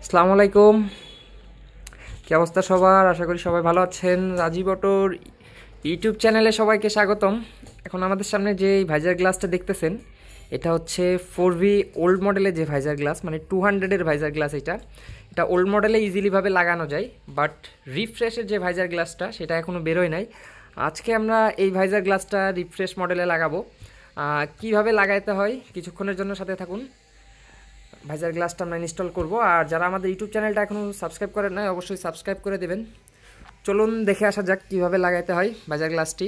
আসসালামু আলাইকুম। কি অবস্থা সবার? আশা করি সবাই ভালো আছেন। রাজীবটোর ইউটিউব চ্যানেলে সবাইকে স্বাগতম। এখন আমাদের সামনে যে ভাইজার গ্লাসটা দেখতেছেন, এটা হচ্ছে 4V ওল্ড মডেলের যে ভাইজার গ্লাস, মানে 200-এর ভাইজার গ্লাস। এটা ওল্ড মডেলে ইজিলিভাবে লাগানো যায়, বাট রিফ্রেশের যে ভাইজার গ্লাসটা সেটা এখনও বেরোয় নাই। আজকে আমরা এই ভাইজার গ্লাসটা রিফ্রেশ মডেলে লাগাবো। কিভাবে লাগাইতে হয় কিছুক্ষণের জন্য সাথে থাকুন। ভাইজার গ্লাসটা আমরা ইনস্টল করব। আর যারা আমাদের ইউটিউব চ্যানেলটা এখনও সাবস্ক্রাইব করেন নাই, অবশ্যই সাবস্ক্রাইব করে দেবেন। চলুন দেখে আসা যাক কীভাবে লাগাইতে হয় ভাইজার গ্লাসটি।